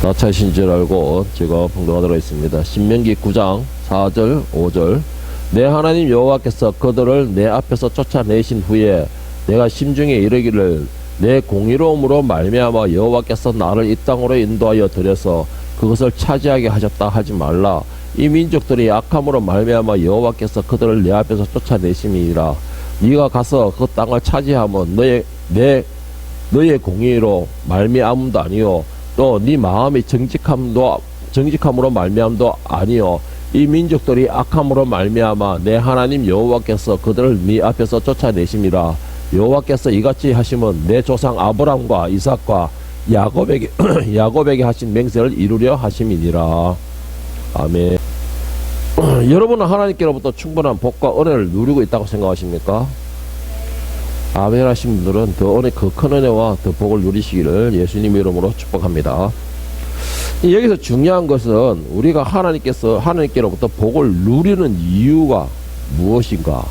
나차신 줄 알고 제가 봉독하도록 하겠습니다. 신명기 9장 4절 5절 내 하나님 여호와께서 그들을 내 앞에서 쫓아내신 후에 내가 심중에 이르기를 내 공의로움으로 말미암아 여호와께서 나를 이 땅으로 인도하여 들여서 그것을 차지하게 하셨다 하지 말라. 이 민족들이 악함으로 말미암아 여호와께서 그들을 내 앞에서 쫓아내심이니라. 네가 가서 그 땅을 차지하면 너의 공의로 말미암음도 아니요 또 네 마음이 정직함으로 말미암도 아니요 이 민족들이 악함으로 말미암아 내 하나님 여호와께서 그들을 네 앞에서 쫓아내심이라. 여호와께서 이같이 하시면 내 조상 아브람과 이삭과 야곱에게 하신 맹세를 이루려 하심이니라. 아멘. 여러분은 하나님께로부터 충분한 복과 은혜를 누리고 있다고 생각하십니까? 아멘 하신 분들은 그 큰 은혜와 더 복을 누리시기를 예수님 이름으로 축복합니다. 여기서 중요한 것은 우리가 하나님께로부터 복을 누리는 이유가 무엇인가?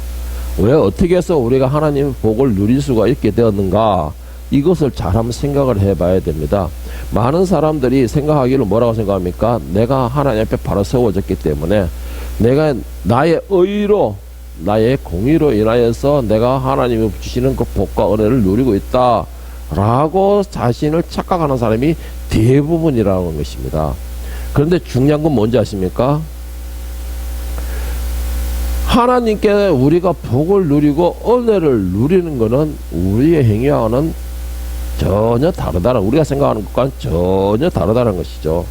왜 어떻게 해서 우리가 하나님의 복을 누릴 수가 있게 되었는가? 이것을 잘 한번 생각을 해봐야 됩니다. 많은 사람들이 생각하기를 뭐라고 생각합니까? 내가 하나님 앞에 바로 세워졌기 때문에 내가 나의 의로 나의 공의로 인하여서 내가 하나님이 주시는 그 복과 은혜를 누리고 있다 라고 자신을 착각하는 사람이 대부분이라는 것입니다. 그런데 중요한 건 뭔지 아십니까? 하나님께 우리가 복을 누리고 은혜를 누리는 것은 우리의 행위와는 전혀 다르다는, 우리가 생각하는 것과는 전혀 다르다는 것이죠.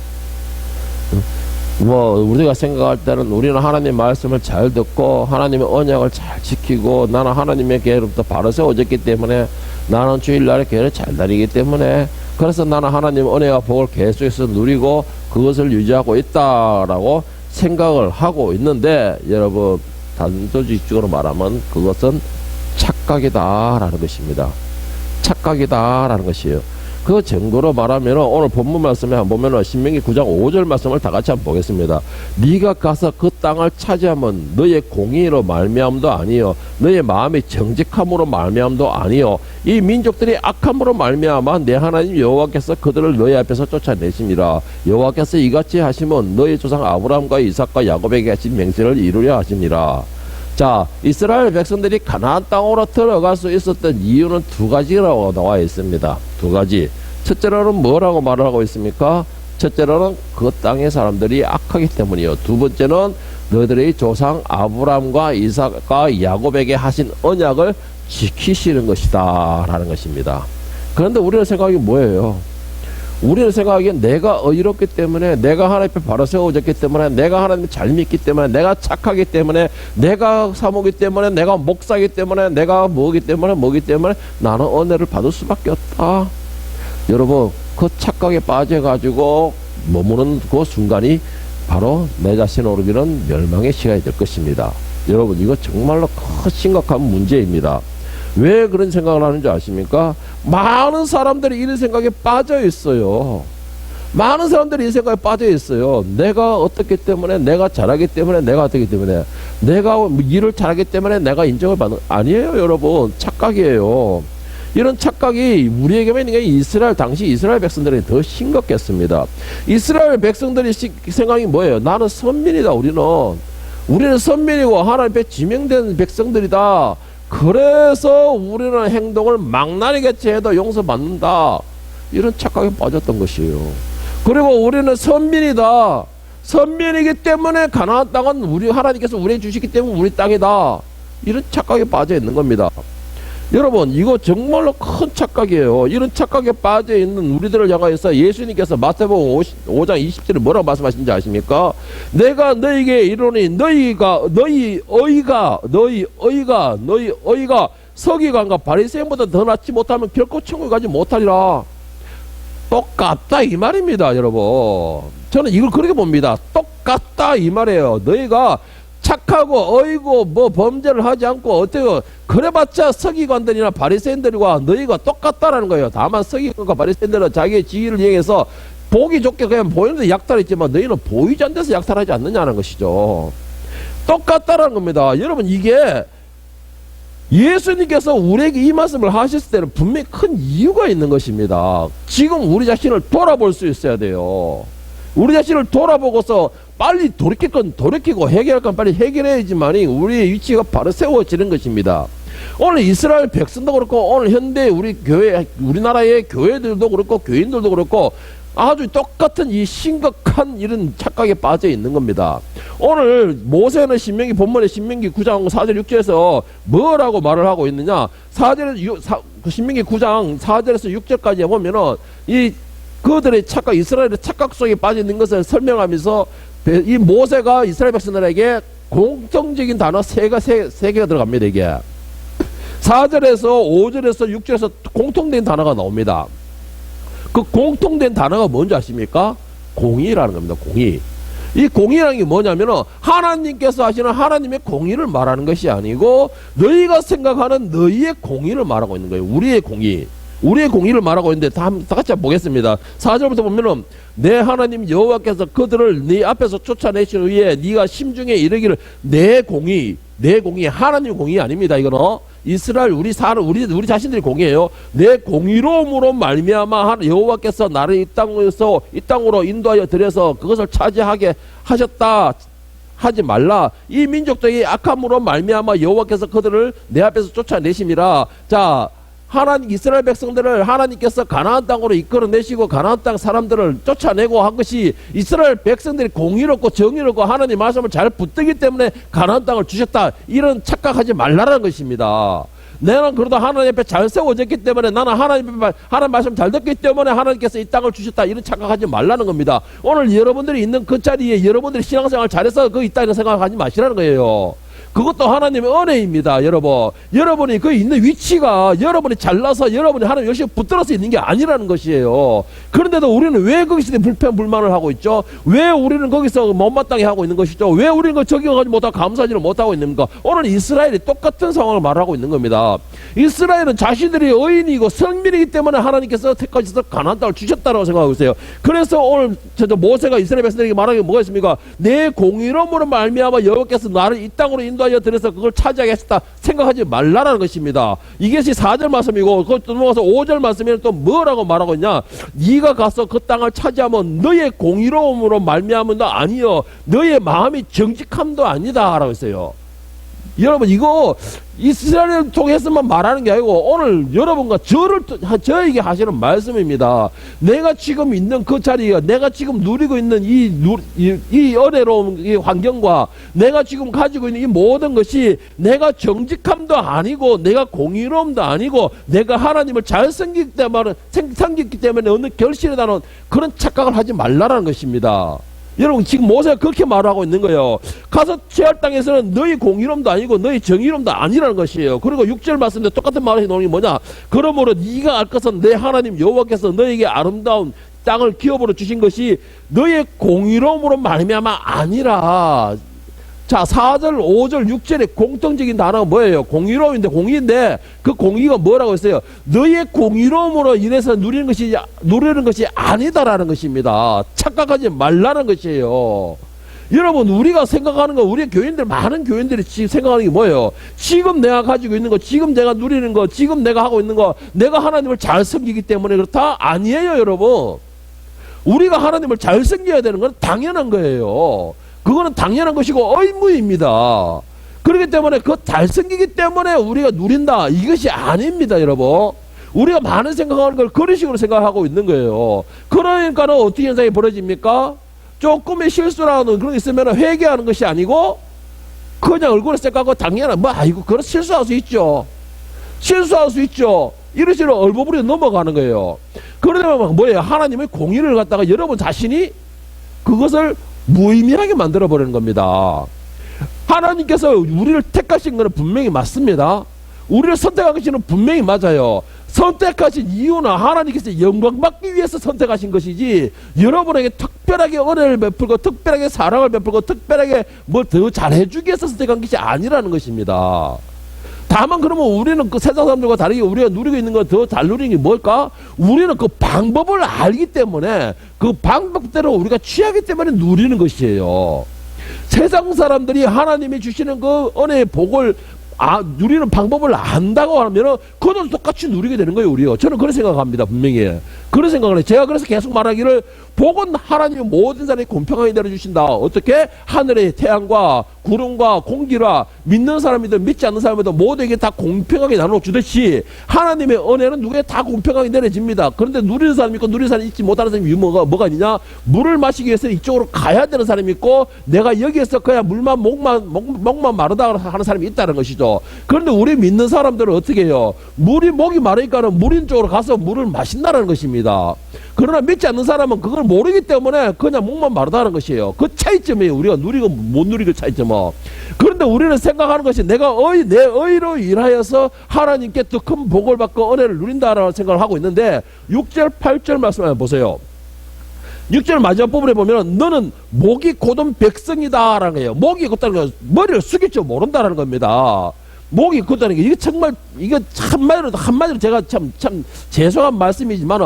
우리가 생각할 때는 우리는 하나님 말씀을 잘 듣고 하나님의 언약을 잘 지키고 나는 하나님의 계획으로부터 바로 세워졌기 때문에 나는 주일날에 교회를 잘 다니기 때문에 그래서 나는 하나님의 은혜와 복을 계속해서 누리고 그것을 유지하고 있다라고 생각을 하고 있는데, 여러분 단도직입적으로 말하면 그것은 착각이다라는 것입니다. 착각이다라는 것이에요. 그 증거로 말하면 오늘 본문 말씀에 한번 보면 신명기 9장 5절 말씀을 다 같이 한번 보겠습니다. 네가 가서 그 땅을 차지하면 너의 공의로 말미암도 아니요 너의 마음이 정직함으로 말미암도 아니요 이 민족들이 악함으로 말미암아 내 하나님 여호와께서 그들을 너희 앞에서 쫓아내심이라. 여호와께서 이같이 하시면 너희 조상 아브라함과 이삭과 야곱에게 하신 맹세를 이루려 하심이라. 자, 이스라엘 백성들이 가나안 땅으로 들어갈 수 있었던 이유는 두 가지라고 나와 있습니다. 두 가지. 첫째로는 뭐라고 말을 하고 있습니까? 첫째로는 그 땅의 사람들이 악하기 때문이요. 두 번째는 너희들의 조상 아브람과 이삭과 야곱에게 하신 언약을 지키시는 것이다 라는 것입니다. 그런데 우리의 생각이 뭐예요? 우리는 생각하기엔 내가 의롭기 때문에, 내가 하나님 앞에 바로 세워졌기 때문에, 내가 하나님을 잘 믿기 때문에, 내가 착하기 때문에, 내가 사모기 때문에, 내가 목사기 때문에, 내가 뭐기 때문에 나는 은혜를 받을 수밖에 없다. 여러분, 그 착각에 빠져가지고 머무는 그 순간이 바로 내 자신을 오르기는 멸망의 시간이 될 것입니다. 여러분, 이거 정말로 큰 심각한 문제입니다. 왜 그런 생각을 하는지 아십니까? 많은 사람들이 이런 생각에 빠져 있어요. 많은 사람들이 이 생각에 빠져 있어요. 내가 어떻기 때문에, 내가 잘하기 때문에, 내가 어떻기 때문에, 내가 일을 잘하기 때문에 내가 인정을 받는, 아니에요, 여러분. 착각이에요. 이런 착각이 우리에게만 있는 게 당시 이스라엘 백성들이 더 심각했습니다. 이스라엘 백성들이 생각이 뭐예요? 나는 선민이다. 우리는 선민이고 하나님 앞에 지명된 백성들이다. 그래서 우리는 행동을 망나니같이 해도 용서받는다. 이런 착각에 빠졌던 것이에요. 그리고 우리는 선민이다. 선민이기 때문에 가나안 땅은 하나님께서 우리에게 주시기 때문에 우리 땅이다. 이런 착각에 빠져 있는 겁니다. 여러분, 이거 정말로 큰 착각이에요. 이런 착각에 빠져 있는 우리들을 향하여서 예수님께서 마태복음 5장 20절에 뭐라고 말씀하신지 아십니까? 내가 너희에게 이르노니 너희 의가 서기관과 바리새인보다 더 낫지 못하면 결코 천국에 가지 못하리라. 똑같다 이 말입니다, 여러분. 저는 이걸 그렇게 봅니다. 똑같다 이 말이에요. 너희가 착하고 어이고 범죄를 하지 않고 어때요? 그래봤자 서기관들이나 바리새인들과 너희가 똑같다라는 거예요. 다만 서기관과 바리새인들은 자기의 지위를 이용해서 보기 좋게 그냥 보이는데 약탈했지만 너희는 보이지 않는 데서 약탈하지 않느냐는 것이죠. 똑같다라는 겁니다. 여러분, 이게 예수님께서 우리에게 이 말씀을 하셨을 때는 분명히 큰 이유가 있는 것입니다. 지금 우리 자신을 돌아볼 수 있어야 돼요. 우리 자신을 돌아보고서 빨리 돌이킬 건 돌이키고 해결할 건 빨리 해결해야지만이 우리의 위치가 바로 세워지는 것입니다. 오늘 이스라엘 백성도 그렇고 오늘 현대 우리 교회, 우리나라의 교회들도 그렇고 교인들도 그렇고 아주 똑같은 이 심각한 이런 착각에 빠져 있는 겁니다. 오늘 모세는 신명기 본문에 신명기 9장 4절 6절에서 뭐라고 말을 하고 있느냐? 신명기 9장 4절에서 6절까지 보면은 이 그들의 착각, 이스라엘의 착각 속에 빠져 있는 것을 설명하면서 이 모세가 이스라엘 백성들에게 공통적인 단어 세 개가 들어갑니다. 이게 4절에서 5절에서 6절에서 공통된 단어가 나옵니다. 그 공통된 단어가 뭔지 아십니까? 공의라는 겁니다. 공의. 이 공의라는 게 뭐냐면은 하나님께서 하시는 하나님의 공의를 말하는 것이 아니고 너희가 생각하는 너희의 공의를 말하고 있는 거예요. 우리의 공의. 우리의 공의를 말하고 있는데 다 같이 보겠습니다. 4절부터 보면은 내 하나님 여호와께서 그들을 네 앞에서 쫓아내신 후에 네가 심중에 이르기를 내 공의 하나님 공의 아닙니다. 이거는 이스라엘 우리 자신들이 공의예요. 내 공의로움으로 말미암아 여호와께서 나를 이 땅으로 인도하여 들여서 그것을 차지하게 하셨다. 하지 말라. 이 민족들이 악함으로 말미암아 여호와께서 그들을 내 앞에서 쫓아내심이라. 자, 이스라엘 백성들을 하나님께서 가나안 땅으로 이끌어내시고 가나안 땅 사람들을 쫓아내고 한 것이 이스라엘 백성들이 공의롭고 정의롭고 하나님 말씀을 잘 붙들기 때문에 가나안 땅을 주셨다. 이런 착각하지 말라는 것입니다. 내가 그래도 하나님 앞에 잘 세워졌기 때문에 나는 하나님 말씀 잘 듣기 때문에 하나님께서 이 땅을 주셨다. 이런 착각하지 말라는 겁니다. 오늘 여러분들이 있는 그 자리에 여러분들이 신앙생활 잘해서 그 있다 이런 생각하지 마시라는 거예요. 그것도 하나님의 은혜입니다. 여러분이 그 있는 위치가 여러분이 잘나서 여러분이 하나님 열심히 붙들어서 있는 게 아니라는 것이에요. 그런데도 우리는 왜 거기서 불평불만을 하고 있죠? 왜 우리는 거기서 못마땅해 하고 있는 것이죠? 왜 우리는 그 적용하지 못하고 감사하지를 못하고 있는가? 오늘 이스라엘이 똑같은 상황을 말하고 있는 겁니다. 이스라엘은 자신들이 의인이고 성민이기 때문에 하나님께서 택하셔서 가나안 땅을 주셨다고 생각하고 있어요. 그래서 오늘 모세가 이스라엘 백성들에게 말하는 게 뭐가 있습니까? 내 공의로움으로 말미암아 여호와께서 나를 이 땅으로 인도하여 들여서 그걸 차지하게 하셨다 생각하지 말라라는 것입니다. 이것이 4절 말씀이고 그것도 넘어가서 5절 말씀에는 또 뭐라고 말하고 있냐? 네가 가서 그 땅을 차지하면 너의 공의로움으로 말미암은도 아니요 너의 마음이 정직함도 아니다 라고 했어요. 여러분 이거 이스라엘을 통해서만 말하는 게 아니고 오늘 여러분과 저에게 하시는 말씀입니다. 내가 지금 있는 그 자리가 내가 지금 누리고 있는 이 은혜로운 이 환경과 내가 지금 가지고 있는 이 모든 것이 내가 정직함도 아니고 내가 공의로움도 아니고 내가 하나님을 잘 섬기기 때문에 어느 결실에 나는 그런 착각을 하지 말라라는 것입니다. 여러분 지금 모세가 그렇게 말하고 있는 거예요. 가서 죄할 땅에서는 너희 공의로움도 아니고 너희 정의로움도 아니라는 것이에요. 그리고 6절 말씀인데 똑같은 말을 해놓은 게 뭐냐? 그러므로 네가 알 것은 내 하나님 여호와께서 너에게 아름다운 땅을 기업으로 주신 것이 너의 공의로움으로 말미암아 아니라. 자, 4절, 5절, 6절에 공통적인 단어가 뭐예요? 공의로움인데 공의인데 그 공의가 뭐라고 했어요? 너의 공의로움으로 인해서 누리는 것이 아니다라는 것입니다. 착각하지 말라는 것이에요. 여러분 우리가 생각하는 거 우리 교인들 많은 교인들이 생각하는 게 뭐예요? 지금 내가 가지고 있는 거 지금 내가 누리는 거 지금 내가 하고 있는 거 내가 하나님을 잘 섬기기 때문에 그렇다? 아니에요 여러분. 우리가 하나님을 잘 섬겨야 되는 건 당연한 거예요. 그거는 당연한 것이고 의무입니다. 그렇기 때문에 그 잘 섬기기 때문에 우리가 누린다 이것이 아닙니다 여러분. 우리가 많은 생각하는 걸 그런 식으로 생각하고 있는 거예요. 그러니까는 어떻게 현상이 벌어집니까? 조금의 실수라는 그런 게 있으면 회개하는 것이 아니고 그냥 얼굴에 쎄까고 당연한 아이고 그런 실수할 수 있죠. 이런 식으로 얼버무려 넘어가는 거예요. 그러면 뭐예요? 하나님의 공의를 갖다가 여러분 자신이 그것을 무의미하게 만들어버리는 겁니다. 하나님께서 우리를 택하신 것은 분명히 맞습니다. 우리를 선택하신 것은 분명히 맞아요. 선택하신 이유는 하나님께서 영광받기 위해서 선택하신 것이지 여러분에게 특별하게 은혜를 베풀고 특별하게 사랑을 베풀고 특별하게 뭘 더 잘해주기 위해서 선택한 것이 아니라는 것입니다. 다만 그러면 우리는 그 세상 사람들과 다르게 우리가 누리고 있는 거 더 잘 누리는 게 뭘까? 우리는 그 방법을 알기 때문에 그 방법대로 우리가 취하기 때문에 누리는 것이에요. 세상 사람들이 하나님이 주시는 그 은혜의 복을 누리는 방법을 안다고 하면은 그것도 똑같이 누리게 되는 거예요, 우리요. 저는 그런 생각합니다, 분명히. 그런 생각을 해요. 제가 그래서 계속 말하기를, 복은 하나님이 모든 사람이 공평하게 내려주신다. 어떻게? 하늘의 태양과 구름과 공기라, 믿는 사람이든 믿지 않는 사람이든 모두에게 다 공평하게 나눠주듯이 하나님의 은혜는 누구에 다 공평하게 내려집니다. 그런데 누리는 사람이 있고 누리는 사람이 있지 못하는 사람이 뭐가 있냐? 물을 마시기 위해서 이쪽으로 가야 되는 사람이 있고, 내가 여기에서 그냥 목만 마르다 하는 사람이 있다는 것이죠. 그런데 우리 믿는 사람들은 어떻게 해요? 목이 마르니까는 물 쪽으로 가서 물을 마신다는 것입니다. 그러나 믿지 않는 사람은 그걸 모르기 때문에 그냥 목만 마르다는 것이에요. 그 차이점이에요. 우리가 누리고 못 누리고 차이점은. 그런데 우리는 생각하는 것이, 내가 내 의로 일하여서 하나님께 더 큰 복을 받고 은혜를 누린다라는 생각을 하고 있는데, 6절 8절 말씀 한번 보세요. 6절 마지막 부분에 보면 너는 목이 곧은 백성이다라는 거예요. 목이 곧다는 거, 머리를 숙일 줄 모른다라는 겁니다. 목이 곧다는 게, 이게 정말, 이게 한마디로 제가 참 죄송한 말씀이지만,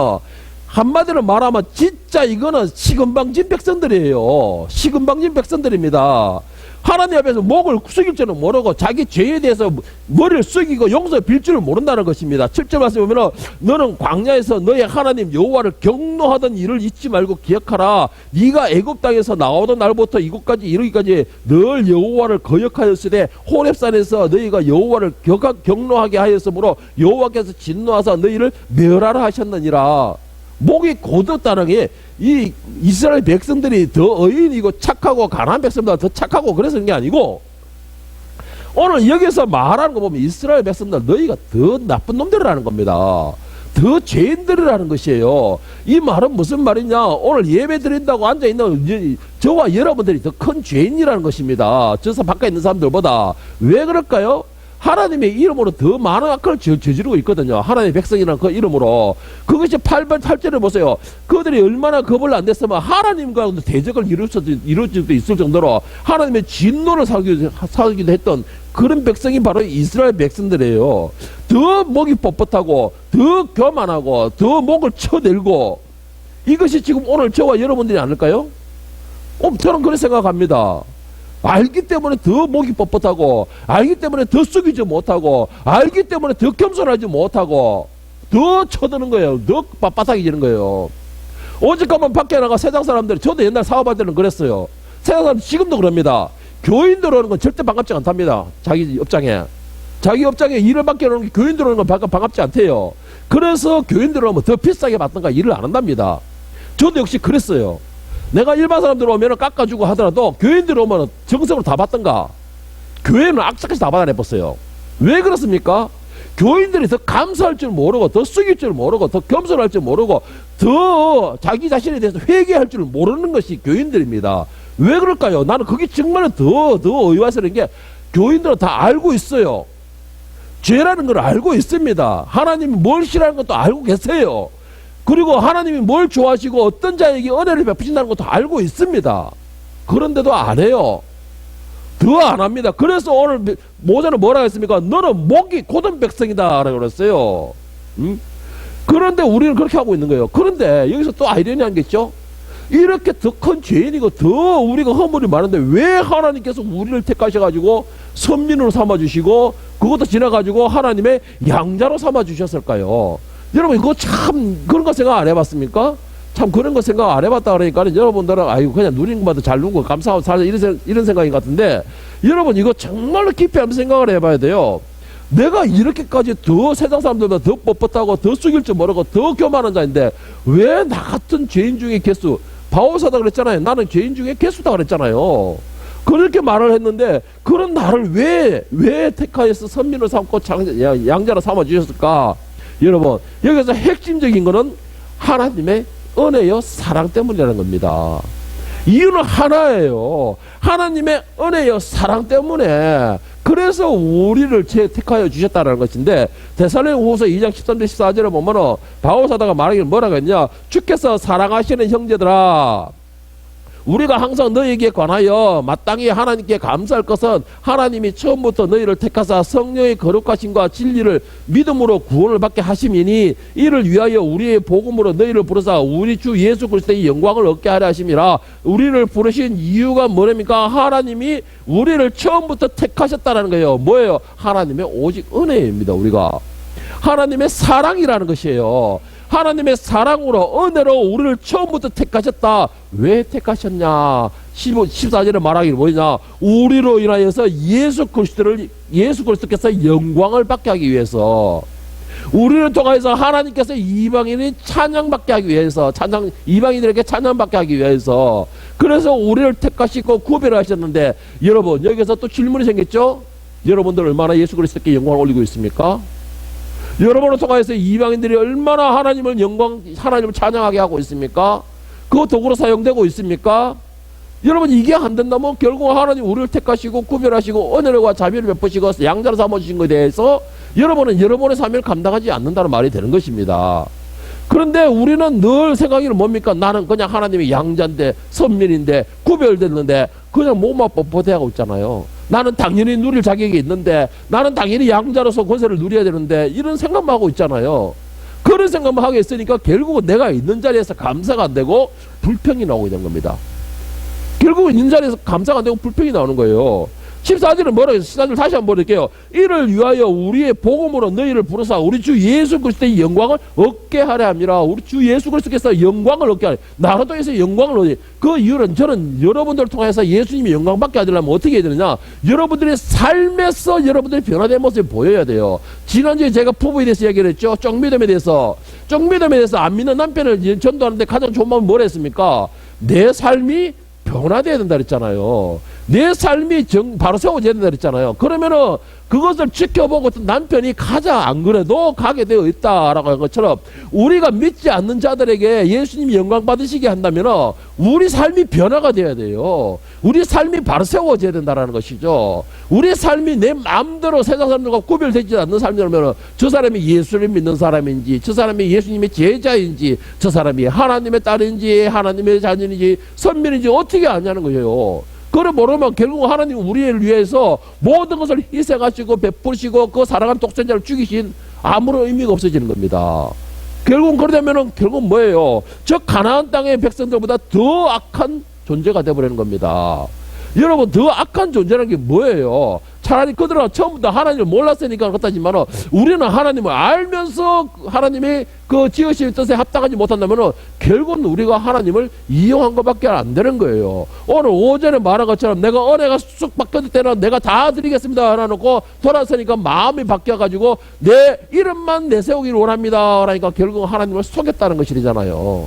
한마디로 말하면 진짜 이거는 시금방진 백성들이에요. 시금방진 백성들입니다. 하나님 앞에서 목을 숙일 줄은 모르고 자기 죄에 대해서 머리를 숙이고 용서 빌 줄을 모른다는 것입니다. 7절 말씀에 보면, 너는 광야에서 너의 하나님 여호와를 경노하던 일을 잊지 말고 기억하라. 네가 애굽 땅에서 나오던 날부터 이곳까지 이르기까지 늘 여호와를 거역하였으되 호렙산에서 너희가 여호와를 경노하게 하였으므로 여호와께서 진노하사 너희를 멸하라 하셨느니라. 목이 곧었다는 게, 이 이스라엘 백성들이 더 의인이고 착하고 가나안 백성보다 더 착하고 그래서 그런 게 아니고, 오늘 여기서 말하는 거 보면 이스라엘 백성들 너희가 더 나쁜 놈들이라는 겁니다. 더 죄인들이라는 것이에요. 이 말은 무슨 말이냐? 오늘 예배 드린다고 앉아있는 저와 여러분들이 더 큰 죄인이라는 것입니다. 저서 바깥에 있는 사람들보다. 왜 그럴까요? 하나님의 이름으로 더 많은 악을 저지르고 있거든요. 하나님의 백성이라는 그 이름으로. 그것이 8절을 보세요. 그들이 얼마나 겁을 안 냈으면 하나님과 대적을 이룰 수도 있을 정도로 하나님의 진노를 사기도 했던 그런 백성이 바로 이스라엘 백성들이에요. 더 목이 뻣뻣하고 더 교만하고 더 목을 쳐들고, 이것이 지금 오늘 저와 여러분들이 아닐까요? 저는 그렇게 생각합니다. 알기 때문에 더 목이 뻣뻣하고, 알기 때문에 더 숙이지 못하고, 알기 때문에 더 겸손하지 못하고, 더 쳐드는 거예요. 더 빳빳하게 거예요. 오직하면 밖에 나가 세상 사람들이, 저도 옛날 사업할 때는 그랬어요. 세상 사람들 지금도 그럽니다. 교인들 오는 건 절대 반갑지 않답니다. 자기 업장에 일을 맡겨 놓는 게 교인들 오는 건 반갑지 않대요. 그래서 교인들 오면 더 비싸게 받던가 일을 안 한답니다. 저도 역시 그랬어요. 내가 일반 사람들 오면 깎아주고 하더라도 교인들 오면 정성으로 다 받던가, 교회는 악착같이 다 받아내봤어요. 왜 그렇습니까? 교인들이 더 감사할 줄 모르고, 더 숙일 줄 모르고, 더 겸손할 줄 모르고, 더 자기 자신에 대해서 회개할 줄 모르는 것이 교인들입니다. 왜 그럴까요? 나는 그게 정말 더 의아스러운 게, 교인들은 다 알고 있어요. 죄라는 걸 알고 있습니다. 하나님이 뭘 싫어하는 것도 알고 계세요. 그리고 하나님이 뭘 좋아하시고 어떤 자에게 은혜를 베푸신다는 것도 알고 있습니다. 그런데도 안 해요. 더 안 합니다. 그래서 오늘 모자는 뭐라고 했습니까? 너는 목이 곧은 백성이다 라고 그랬어요. 그런데 우리는 그렇게 하고 있는 거예요. 그런데 여기서 또 아이러니한 게 있죠. 이렇게 더 큰 죄인이고 더 우리가 허물이 많은데 왜 하나님께서 우리를 택하셔가지고 선민으로 삼아주시고, 그것도 지나가지고 하나님의 양자로 삼아주셨을까요? 여러분, 이거 참 그런 거 생각 안 해봤습니까? 참 그런 거 생각 안 해봤다 그러니까 여러분들은 아이고 그냥 누리는 것마다 잘 누고 감사하고 살자 이런 생각인 것 같은데, 여러분 이거 정말로 깊이 한번 생각을 해봐야 돼요. 내가 이렇게까지 더 세상 사람들보다 더 뻣뻣하고 더 숙일 줄 모르고 더 교만한 자인데 왜 나 같은 죄인 중에 개수, 바오사다 그랬잖아요. 나는 죄인 중에 개수다 그랬잖아요. 그렇게 말을 했는데, 그런 나를 왜 택하여서 선민을 삼고 양자로 삼아주셨을까? 여러분, 여기서 핵심적인 거는 하나님의 은혜요 사랑 때문이라는 겁니다. 이유는 하나예요. 하나님의 은혜요 사랑 때문에, 그래서 우리를 택하여 주셨다는 것인데, 데살로니가후서 2장 13절 14절에 보면은 바오사다가 말하기를 뭐라고 했냐? 주께서 사랑하시는 형제들아, 우리가 항상 너에게 관하여 마땅히 하나님께 감사할 것은 하나님이 처음부터 너희를 택하사 성령의 거룩하심과 진리를 믿음으로 구원을 받게 하심이니 이를 위하여 우리의 복음으로 너희를 부르사 우리 주 예수 그리스도의 영광을 얻게 하려 하심이라. 우리를 부르신 이유가 뭐랍니까? 하나님이 우리를 처음부터 택하셨다는 거예요. 뭐예요? 하나님의 오직 은혜입니다. 우리가 하나님의 사랑이라는 것이에요. 하나님의 사랑으로 은혜로 우리를 처음부터 택하셨다. 왜 택하셨냐? 14절에 말하기를 뭐냐? 우리로 인하여서 예수 그리스도께서 영광을 받게 하기 위해서, 우리를 통해서 하나님께서 이방인이 찬양받게 하기 위해서, 이방인들에게 찬양받게 하기 위해서, 그래서 우리를 택하시고 구별하셨는데, 여러분 여기서 또 질문이 생겼죠? 여러분들 얼마나 예수 그리스도께 영광을 올리고 있습니까? 여러분을 통해서 이방인들이 얼마나 하나님을 찬양하게 하고 있습니까? 그 도구로 사용되고 있습니까? 여러분 이게 안 된다면 결국 하나님 우리를 택하시고 구별하시고 은혜와 자비를 베푸시고 양자로 삼아주신 것에 대해서 여러분은 여러분의 삶을 감당하지 않는다는 말이 되는 것입니다. 그런데 우리는 늘 생각이 뭡니까? 나는 그냥 하나님의 양자인데, 선민인데, 구별됐는데 그냥 몸만 뻣뻣해하고 있잖아요. 나는 당연히 누릴 자격이 있는데, 나는 당연히 양자로서 권세를 누려야 되는데, 이런 생각만 하고 있잖아요. 그런 생각만 하고 있으니까 결국은 내가 있는 자리에서 감사가 안 되고 불평이 나오게 된 겁니다. 결국은 있는 자리에서 감사가 안 되고 불평이 나오는 거예요. 14절은 뭐라고 해서 14절 다시 한번 볼게요. 이를 위하여 우리의 복음으로 너희를 부르사 우리 주 예수 그리스도의 영광을 얻게 하려 함이라. 우리 주 예수 그리스도께서 영광을 얻게 하려. 나를 통해서 영광을 얻게. 그 이유는 저는 여러분들을 통해서 예수님이 영광 받게 하려면 어떻게 해야 되느냐? 여러분들의 삶에서 여러분들의 변화된 모습이 보여야 돼요. 지난주에 제가 부부에 대해서 얘기를 했죠. 쪽미됨에 대해서 안 믿는 남편을 전도하는데 가장 좋은 방법은 뭐라 했습니까? 내 삶이 변화되어야 된다 그랬잖아요. 내 삶이 바로 세워져야 된다 그랬잖아요. 그러면은 그것을 지켜보고 남편이 가자 안 그래도 가게 되어 있다라고 한 것처럼 우리가 믿지 않는 자들에게 예수님이 영광 받으시게 한다면은 우리 삶이 변화가 되어야 돼요. 우리 삶이 바로 세워져야 된다라는 것이죠. 우리 삶이 내 마음대로 세상 사람들과 구별되지 않는 삶이라면 저 사람이 예수를 믿는 사람인지, 저 사람이 예수님의 제자인지, 저 사람이 하나님의 딸인지 하나님의 자녀인지 선민인지 어떻게 아냐는 거예요. 그걸 모르면 결국 하나님 우리를 위해서 모든 것을 희생하시고 베푸시고 그 사랑하는 독생자를 죽이신 아무런 의미가 없어지는 겁니다. 결국 그러려면 결국 뭐예요? 저 가나안 땅의 백성들보다 더 악한 존재가 되어버리는 겁니다. 여러분 더 악한 존재라는 게 뭐예요? 차라리 그들은 처음부터 하나님을 몰랐으니까 그렇다지만 우리는 하나님을 알면서 하나님의 그 지으실 뜻에 합당하지 못한다면 결국은 우리가 하나님을 이용한 것밖에 안 되는 거예요. 오늘 오전에 말한 것처럼 내가 은혜가 쑥 바뀌었을 때는 내가 다 드리겠습니다 라놓고 돌아서니까 마음이 바뀌어가지고 내 이름만 내세우기를 원합니다 라니까 결국 하나님을 속였다는 것이잖아요.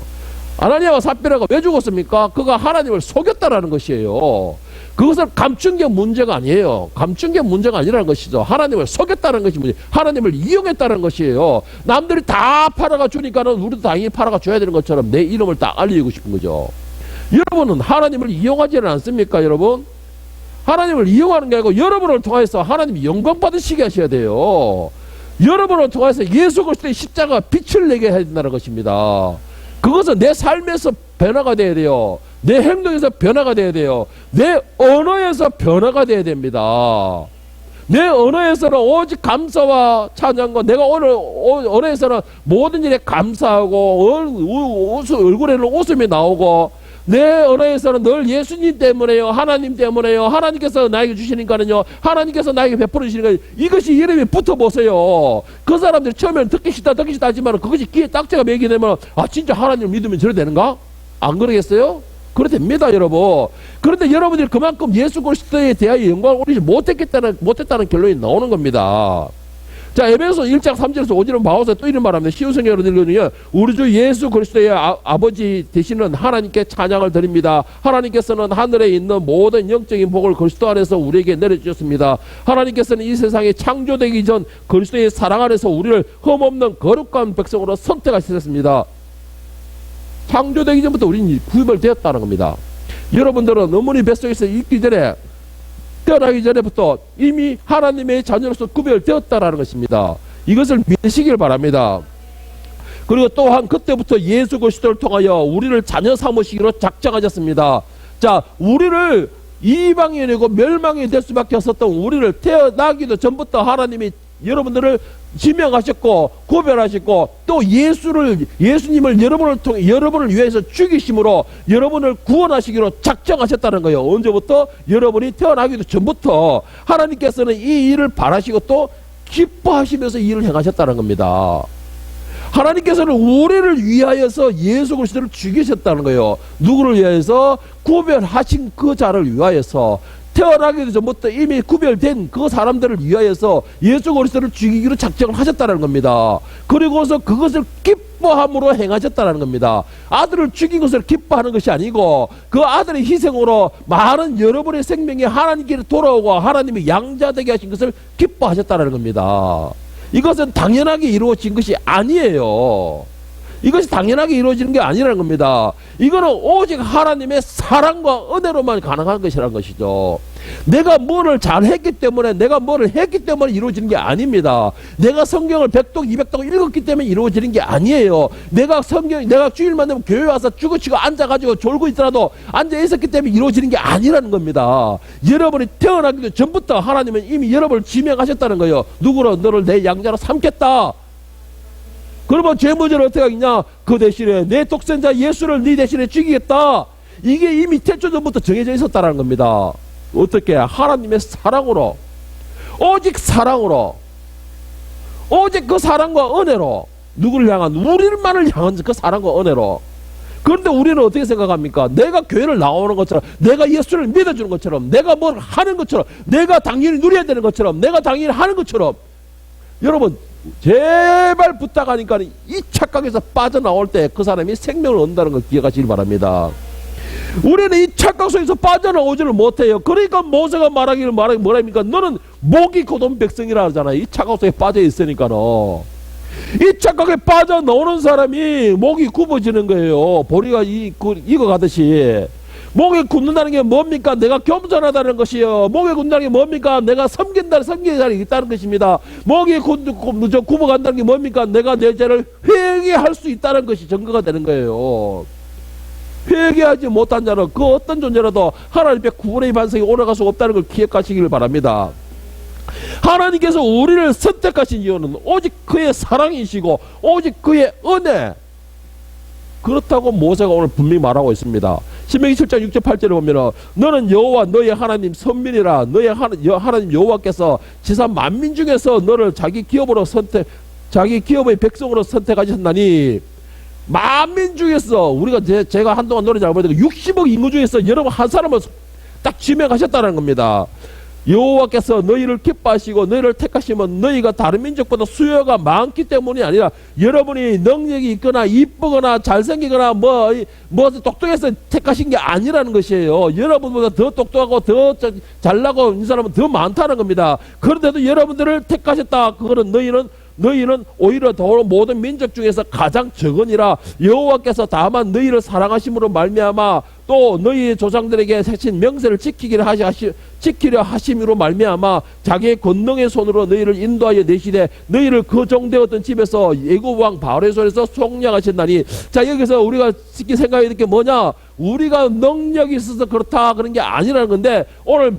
아나니아와 삽비라가 왜 죽었습니까? 그가 하나님을 속였다라는 것이에요. 그것을 감춘 게 문제가 아니에요. 감춘 게 문제가 아니라는 것이죠. 하나님을 속였다는 것이 문제. 하나님을 이용했다는 것이에요. 남들이 다 팔아가 주니까는 우리도 당연히 팔아가 줘야 되는 것처럼 내 이름을 딱 알리고 싶은 거죠. 여러분은 하나님을 이용하지는 않습니까, 여러분? 하나님을 이용하는 게 아니고 여러분을 통해서 하나님이 영광 받으시게 하셔야 돼요. 여러분을 통해서 예수 그리스도의 십자가 빛을 내게 해야 된다는 것입니다. 그것은 내 삶에서 변화가 돼야 돼요. 내 행동에서 변화가 돼야 돼요. 내 언어에서 변화가 돼야 됩니다. 내 언어에서는 오직 감사와 찬양과 내가 오늘 언어에서는 모든 일에 감사하고 얼굴에는 웃음이 나오고 내 언어에서는 늘 예수님 때문에요. 하나님 때문에요. 하나님께서 나에게 주시니까는요. 하나님께서 나에게 베풀어 주시니까 이것이 이름이 붙어보세요. 그 사람들이 처음에는 듣기 싫다 하지만 그것이 귀에 딱지가 매게 되면 아 진짜 하나님을 믿으면 저래 되는가? 안 그러겠어요? 그래 됩니다 여러분. 그런데 여러분들이 그만큼 예수 그리스도에 대하여 영광을 올리지 못했다는 결론이 나오는 겁니다. 자, 에베소 1장 3절에서 5절은 바오서 또 이런 말합니다. 쉬운 성경으로 읽으면 우리 주 예수 그리스도의 아버지 되시는 하나님께 찬양을 드립니다. 하나님께서는 하늘에 있는 모든 영적인 복을 그리스도 안에서 우리에게 내려주셨습니다. 하나님께서는 이 세상에 창조되기 전 그리스도의 사랑 안에서 우리를 흠없는 거룩한 백성으로 선택하셨습니다. 창조되기 전부터 우리는 구별되었다는 겁니다. 여러분들은 어머니 뱃속에서 있기 전에 태어나기 전에부터 이미 하나님의 자녀로서 구별되었다라는 것입니다. 이것을 믿으시길 바랍니다. 그리고 또한 그때부터 예수 그리스도를 통하여 우리를 자녀 삼으시기로 작정하셨습니다. 자, 우리를 이방인이고 멸망이 될 수밖에 없었던 우리를 태어나기도 전부터 하나님이 여러분들을 지명하셨고 구별하셨고 또 예수님을 여러분을 위해서 죽이심으로 여러분을 구원하시기로 작정하셨다는 거예요. 언제부터? 여러분이 태어나기도 전부터 하나님께서는 이 일을 바라시고 또 기뻐하시면서 이 일을 행하셨다는 겁니다. 하나님께서는 우리를 위하여서 예수 그리스도를 죽이셨다는 거예요. 누구를 위하여서? 구별하신 그 자를 위하여서, 태어나기도 전부터 이미 구별된 그 사람들을 위하여서 예수 그리스도를 죽이기로 작정을 하셨다는 겁니다. 그리고서 그것을 기뻐함으로 행하셨다는 겁니다. 아들을 죽인 것을 기뻐하는 것이 아니고 그 아들의 희생으로 많은 여러분의 생명이 하나님께 돌아오고 하나님의 양자되게 하신 것을 기뻐하셨다는 겁니다. 이것은 당연하게 이루어진 것이 아니에요. 이것이 당연하게 이루어지는 게 아니라는 겁니다. 이거는 오직 하나님의 사랑과 은혜로만 가능한 것이라는 것이죠. 내가 뭐를 잘했기 때문에, 내가 뭐를 했기 때문에 이루어지는 게 아닙니다. 내가 성경을 100동 200동 읽었기 때문에 이루어지는 게 아니에요. 내가 주일만 되면 교회 와서 죽어치고 앉아가지고 졸고 있더라도 앉아 있었기 때문에 이루어지는 게 아니라는 겁니다. 여러분이 태어나기도 전부터 하나님은 이미 여러분을 지명하셨다는 거예요. 누구로? 너를 내 양자로 삼겠다. 그러면 죄 문제를 어떻게 하겠냐? 그 대신에 내 독생자 예수를 네 대신에 죽이겠다. 이게 이미 태초 전부터 정해져 있었다는 겁니다. 어떻게? 하나님의 사랑으로, 오직 사랑으로, 오직 그 사랑과 은혜로, 누구를 향한? 우리만을 향한 그 사랑과 은혜로. 그런데 우리는 어떻게 생각합니까? 내가 교회를 나오는 것처럼, 내가 예수를 믿어주는 것처럼, 내가 뭘 하는 것처럼, 내가 당연히 누려야 되는 것처럼, 내가 당연히 하는 것처럼. 여러분, 제발 부탁하니까 이 착각에서 빠져나올 때 그 사람이 생명을 얻는다는 걸 기억하시길 바랍니다. 우리는 이 착각 속에서 빠져나오지를 못해요. 그러니까 모세가 말하기를 뭐랍니까? 너는 목이 곧은 백성이라 하잖아요. 이 착각 속에 빠져 있으니까는. 이 착각에 빠져나오는 사람이 목이 굽어지는 거예요. 보리가 익어가듯이. 목에 굽는다는 게 뭡니까? 내가 겸손하다는 것이요. 목에 굽는다는 게 뭡니까? 내가 섬기는 자리에 있다는 것입니다. 목에 굽어간다는 게 뭡니까? 내가 내 죄를 회개할 수 있다는 것이 증거가 되는 거예요. 회개하지 못한 자는 그 어떤 존재라도 하나님의 구원의 반석에 올라갈 수 없다는 걸 기억하시길 바랍니다. 하나님께서 우리를 선택하신 이유는 오직 그의 사랑이시고 오직 그의 은혜. 그렇다고 모세가 오늘 분명히 말하고 있습니다. 신명기 7장 6절 8절에 보면 너는 여호와 너의 하나님 선민이라. 너의 하나님 여호와께서 지상 만민 중에서 너를 자기 기업의 백성으로 선택하셨나니. 만민 중에서, 우리가 제가 한동안 노래 잘 부르니까 60억 인구 중에서 여러분 한 사람을 딱 지명하셨다는 겁니다. 여호와께서 너희를 기뻐하시고 너희를 택하시면 너희가 다른 민족보다 수요가 많기 때문이 아니라 여러분이 능력이 있거나 이쁘거나 잘생기거나 뭐 똑똑해서 택하신 게 아니라는 것이에요. 여러분보다 더 똑똑하고 더 잘나고 이 사람은 더 많다는 겁니다. 그런데도 여러분들을 택하셨다. 그거는 너희는 오히려 더 모든 민족 중에서 가장 적으니라. 여호와께서 다만 너희를 사랑하심으로 말미암아 또 너희 조상들에게 세신 명세를 지키려 하심으로 말미암아 자기의 권능의 손으로 너희를 인도하여 내시되 너희를 그 종되었던 집에서 애굽 왕 바로의 손에서 속량하셨나니. 자, 여기서 우리가 쉽게 생각해야 될 게 뭐냐? 우리가 능력이 있어서 그렇다 그런 게 아니라는 건데, 오늘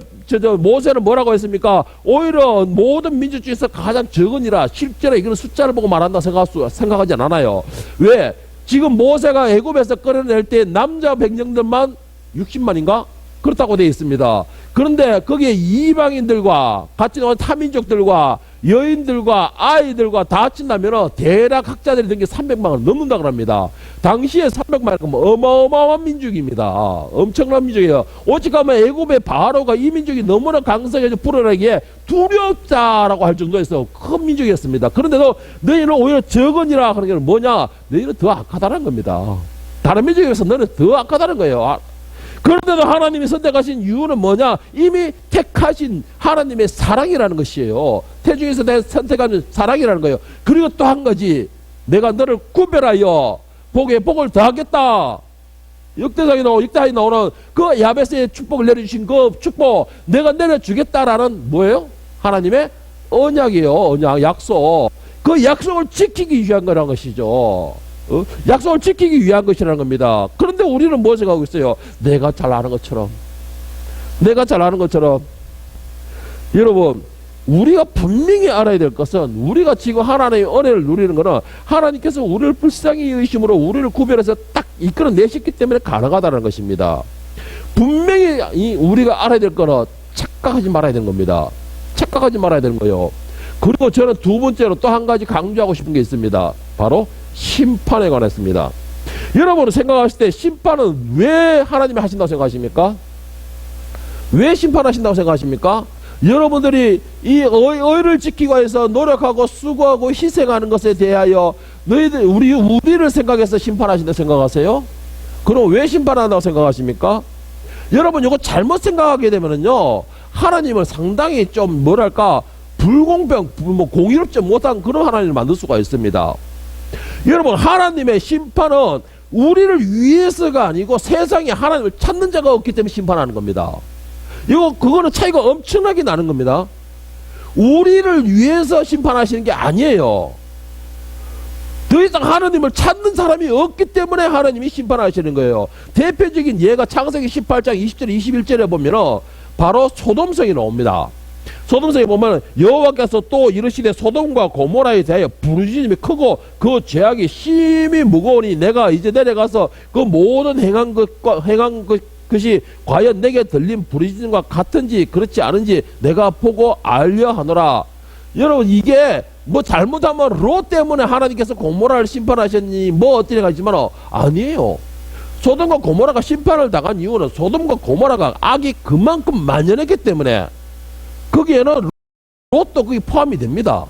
모세는 뭐라고 했습니까? 오히려 모든 민족 중에서 가장 적으니라. 실제로 이거는 숫자를 보고 말한다 생각하지 않아요. 왜? 지금 모세가 애굽에서 끌어낼 때 남자 백성들만 60만인가? 그렇다고 되어 있습니다. 그런데 거기에 이방인들과 같이 나온 타민족들과 여인들과 아이들과 다 합친다면 대략 학자들이 든 게 300만을 넘는다고 합니다. 당시에 300만은 어마어마한 민족입니다. 엄청난 민족이에요. 오직 가면 애굽의 바로가 이 민족이 너무나 강성해서 불어나기에 두렵다라고 할 정도에서 큰 민족이었습니다. 그런데도 너희는 오히려 적으니라 하는 게 뭐냐? 너희는 더 악하다는 겁니다. 다른 민족에 비해서 너는 더 악하다는 거예요. 그런데도 하나님이 선택하신 이유는 뭐냐? 이미 택하신 하나님의 사랑이라는 것이에요. 태중에서 내가 선택하는 사랑이라는 거예요. 그리고 또 한 가지, 내가 너를 구별하여 복에 복을 더하겠다. 역대하에 나오는 그 야베스의 축복을 내려주신 그 축복, 내가 내려주겠다라는 뭐예요? 하나님의 언약이에요. 언약, 약속. 그 약속을 지키기 위한 거라는 것이죠. 약속을 지키기 위한 것이라는 겁니다. 그런데 우리는 뭐 생각하고 있어요? 내가 잘 아는 것처럼. 내가 잘 아는 것처럼. 여러분, 우리가 분명히 알아야 될 것은, 우리가 지금 하나님의 은혜를 누리는 것은 하나님께서 우리를 불쌍히 여기심으로 우리를 구별해서 딱 이끌어내셨기 때문에 가능하다는 것입니다. 분명히 우리가 알아야 될 거는 착각하지 말아야 되는 겁니다. 착각하지 말아야 되는 거예요. 그리고 저는 두 번째로 또 한 가지 강조하고 싶은 게 있습니다. 바로 심판에 관했습니다. 여러분은 생각하실 때 심판은 왜 하나님이 하신다고 생각하십니까? 왜 심판하신다고 생각하십니까? 여러분들이 이 의를 지키기 위해서 노력하고 수고하고 희생하는 것에 대하여 너희들 우리를 생각해서 심판하신다고 생각하세요? 그럼 왜 심판한다고 생각하십니까? 여러분, 이거 잘못 생각하게 되면은요, 하나님을 상당히 좀 뭐랄까 불공평, 공의롭지 못한 그런 하나님을 만들 수가 있습니다. 여러분, 하나님의 심판은 우리를 위해서가 아니고 세상에 하나님을 찾는 자가 없기 때문에 심판하는 겁니다. 그거는 차이가 엄청나게 나는 겁니다. 우리를 위해서 심판하시는 게 아니에요. 더 이상 하나님을 찾는 사람이 없기 때문에 하나님이 심판하시는 거예요. 대표적인 예가 창세기 18장 20절 21절에 보면은 바로 소돔성이 나옵니다. 소돔성에 보면 여호와께서 또 이르시되 소돔과 고모라에 대하여 부르짖음이 크고 그 죄악이 심히 무거우니 내가 이제 내려가서 그 모든 행한 것이 과연 내게 들린 부르짖음과 같은지 그렇지 않은지 내가 보고 알려 하노라. 여러분, 이게 뭐 잘못하면 롯 때문에 하나님께서 고모라를 심판하셨니 뭐 어떻게 하지만 아니에요. 소돔과 고모라가 심판을 당한 이유는 소돔과 고모라가 악이 그만큼 만연했기 때문에 거기에는 롯도 거기 포함이 됩니다.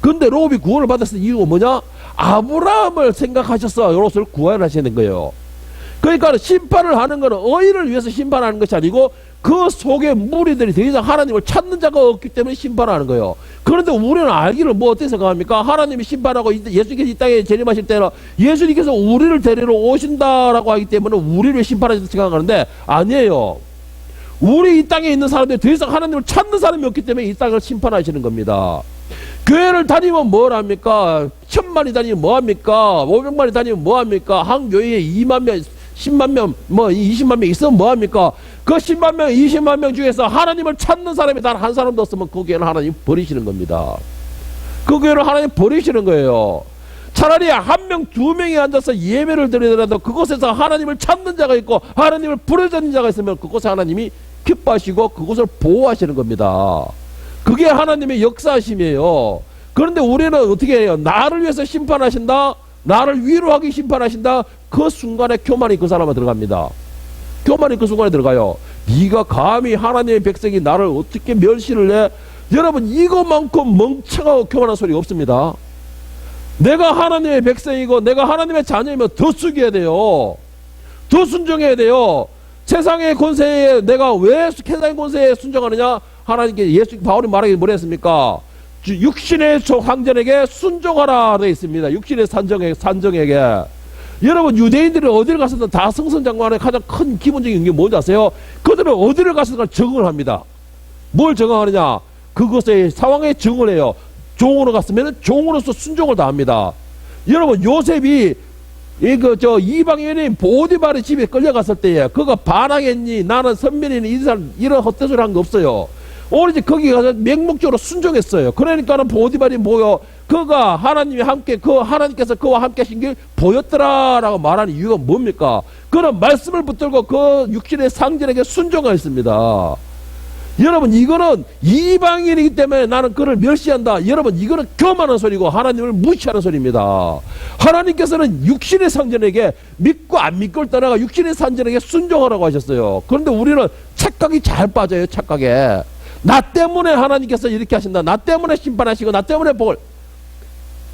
근데 롯이 구원을 받았을 이유가 뭐냐? 아브라함을 생각하셔서 롯을 구원하시는 거예요. 그러니까 심판을 하는 것은 의를 위해서 심판하는 것이 아니고 그 속에 무리들이 더 이상 하나님을 찾는 자가 없기 때문에 심판하는 거예요. 그런데 우리는 알기를 뭐 어떻게 생각합니까? 하나님이 심판하고 예수님께서 이 땅에 재림하실 때는 예수님께서 우리를 데리러 오신다라고 하기 때문에 우리를 심판하신다고 생각하는데 아니에요. 우리 이 땅에 있는 사람들이 더 이상 하나님을 찾는 사람이 없기 때문에 이 땅을 심판하시는 겁니다. 교회를 다니면 뭘 합니까? 1000만이 다니면 뭐 합니까? 500만이 다니면 뭐 합니까? 한 교회에 2만 명, 10만 명, 뭐 20만 명 있으면 뭐 합니까? 그 10만 명, 20만 명 중에서 하나님을 찾는 사람이 단 한 사람도 없으면 그 교회는 하나님 버리시는 겁니다. 그 교회를 하나님 버리시는 거예요. 차라리 한 명, 두 명이 앉아서 예배를 드리더라도 그곳에서 하나님을 찾는 자가 있고 하나님을 부르짖는 자가 있으면 그곳에 하나님이 기뻐하시고 그곳을 보호하시는 겁니다. 그게 하나님의 역사심이에요. 그런데 우리는 어떻게 해요? 나를 위해서 심판하신다, 나를 위로하기 심판하신다. 그 순간에 교만이 그 사람에 들어갑니다. 교만이 그 순간에 들어가요. 네가 감히 하나님의 백성이 나를 어떻게 멸시를 해? 여러분, 이것만큼 멍청하고 교만한 소리 없습니다. 내가 하나님의 백성이고 내가 하나님의 자녀이면 더 숙여야 돼요. 더 순종해야 돼요. 세상의 권세에 내가 왜 세상의 권세에 순종하느냐? 하나님께 바울이 말하기 뭐라 했습니까? 육신의 황전에게 순종하라 되어 있습니다. 육신의 산정에게. 여러분, 유대인들이 어디를 가서든 다 승선장관의 가장 큰 기본적인 게 뭔지 아세요? 그들은 어디를 가서든 적응을 합니다. 뭘 적응하느냐? 그것의 상황에 적응을 해요. 종으로 갔으면 종으로서 순종을 다합니다. 여러분, 요셉이 이방인인 보디발의 집에 끌려갔을 때에 그가 반항했니? 나는 선민이니? 이런 헛되소리 한 거 없어요. 오로지 거기 가서 맹목적으로 순종했어요. 그러니까는 보디발이 뭐요? 그가 하나님이 함께, 하나님께서 그와 함께 하신 길 보였더라라고 말하는 이유가 뭡니까? 그는 말씀을 붙들고 그 육신의 상전에게 순종하였습니다. 여러분, 이거는 이방인이기 때문에 나는 그를 멸시한다. 여러분, 이거는 교만한 소리고 하나님을 무시하는 소리입니다. 하나님께서는 육신의 상전에게 믿고 안 믿고를 떠나가 육신의 상전에게 순종하라고 하셨어요. 그런데 우리는 착각이 잘 빠져요. 착각에. 나 때문에 하나님께서 이렇게 하신다. 나 때문에 심판하시고 나 때문에 복을.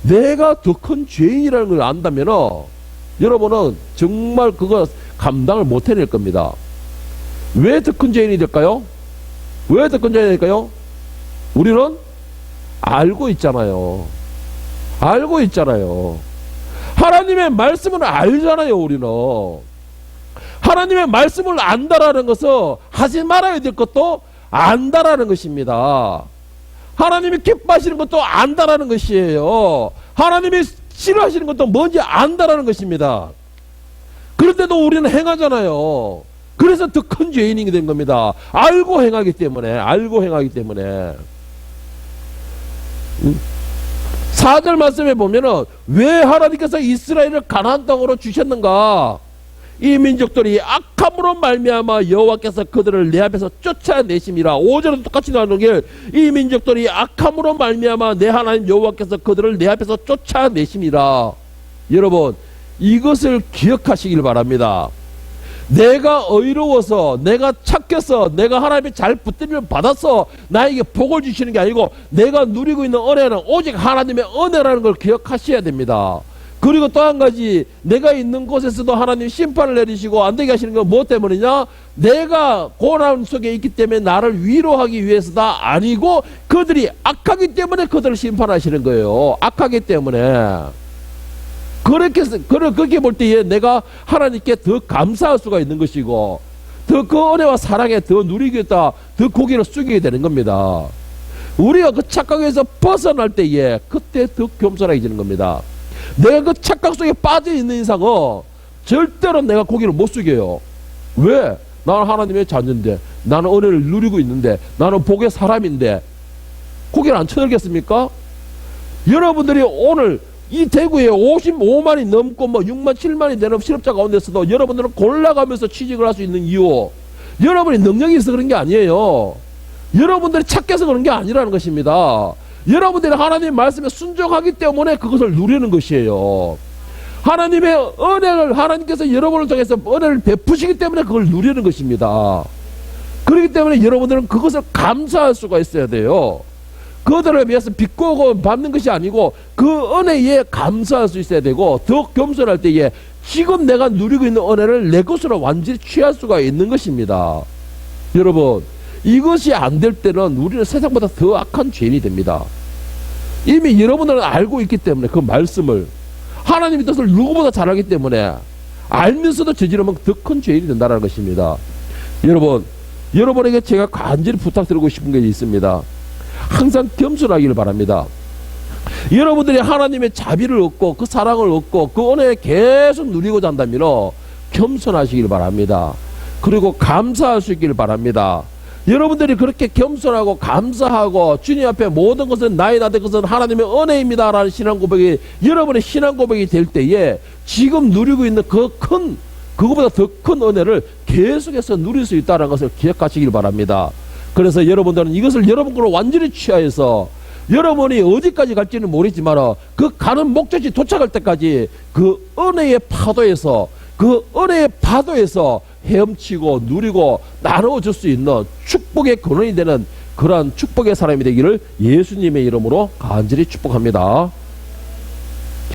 내가 더 큰 죄인이라는 걸 안다면 여러분은 정말 그거 감당을 못 해낼 겁니다. 왜 더 큰 죄인이 될까요? 왜 더 큰 죄인이 될까요? 우리는 알고 있잖아요. 알고 있잖아요. 하나님의 말씀을 알잖아요. 우리는 하나님의 말씀을 안다라는 것은 하지 말아야 될 것도 안다라는 것입니다. 하나님이 기뻐하시는 것도 안다라는 것이에요. 하나님이 싫어하시는 것도 뭔지 안다라는 것입니다. 그런데도 우리는 행하잖아요. 그래서 더 큰 죄인이 된 겁니다. 알고 행하기 때문에. 4절 말씀에 보면은 왜 하나님께서 이스라엘을 가나안 땅으로 주셨는가? 이 민족들이 악함으로 말미암아 여호와께서 그들을 내 앞에서 쫓아내심이라. 5절은 똑같이 나오는 게 이 민족들이 악함으로 말미암아 내 하나님 여호와께서 그들을 내 앞에서 쫓아내심이라. 여러분, 이것을 기억하시길 바랍니다. 내가 의로워서, 내가 착해서, 내가 하나님의 잘 붙들림을 받아서 나에게 복을 주시는 게 아니고 내가 누리고 있는 은혜는 오직 하나님의 은혜라는 걸 기억하셔야 됩니다. 그리고 또 한 가지, 내가 있는 곳에서도 하나님 심판을 내리시고 안 되게 하시는 건 무엇 때문이냐? 내가 고난 속에 있기 때문에 나를 위로하기 위해서다 아니고 그들이 악하기 때문에 그들을 심판하시는 거예요. 악하기 때문에. 그렇게 볼 때에 내가 하나님께 더 감사할 수가 있는 것이고 더 그 은혜와 사랑에 더 누리겠다, 더 고개를 숙이게 되는 겁니다. 우리가 그 착각에서 벗어날 때에 그때 더 겸손해지는 겁니다. 내가 그 착각 속에 빠져 있는 이상은 절대로 내가 고개를 못 숙여요. 왜? 나는 하나님의 자녀인데, 나는 은혜를 누리고 있는데, 나는 복의 사람인데 고개를 안 쳐들겠습니까? 여러분들이 오늘 이 대구에 55만이 넘고 6만 7만이 되는 실업자 가운데서도 여러분들은 골라가면서 취직을 할 수 있는 이유, 여러분이 능력이 있어서 그런 게 아니에요. 여러분들이 착해서 그런 게 아니라는 것입니다. 여러분들이 하나님의 말씀에 순종하기 때문에 그것을 누리는 것이에요. 하나님의 은혜를, 하나님께서 여러분을 통해서 은혜를 베푸시기 때문에 그걸 누리는 것입니다. 그렇기 때문에 여러분들은 그것을 감사할 수가 있어야 돼요. 그들을 위해서 비꼬고 받는 것이 아니고 그 은혜에 감사할 수 있어야 되고, 더 겸손할 때에 지금 내가 누리고 있는 은혜를 내 것으로 완전히 취할 수가 있는 것입니다. 여러분, 이것이 안 될 때는 우리는 세상보다 더 악한 죄인이 됩니다. 이미 여러분들은 알고 있기 때문에 그 말씀을, 하나님의 뜻을 누구보다 잘 알기 때문에 알면서도 저지르면 더 큰 죄인이 된다는 것입니다. 여러분에게 제가 간절히 부탁드리고 싶은 게 있습니다. 항상 겸손하기를 바랍니다. 여러분들이 하나님의 자비를 얻고 그 사랑을 얻고 그 은혜에 계속 누리고자 한다면 겸손하시길 바랍니다. 그리고 감사할 수 있기를 바랍니다. 여러분들이 그렇게 겸손하고 감사하고 주님 앞에 모든 것은 나의 나된 것은 하나님의 은혜입니다 라는 신앙 고백이 여러분의 신앙 고백이 될 때에 지금 누리고 있는 그거보다 더 큰 은혜를 계속해서 누릴 수 있다는 것을 기억하시길 바랍니다. 그래서 여러분들은 이것을 여러분 거로 완전히 취하여서 여러분이 어디까지 갈지는 모르지만 그 가는 목적지 도착할 때까지 그 은혜의 파도에서 헤엄치고 누리고 나누어줄 수 있는 축복의 근원이 되는 그러한 축복의 사람이 되기를 예수님의 이름으로 간절히 축복합니다.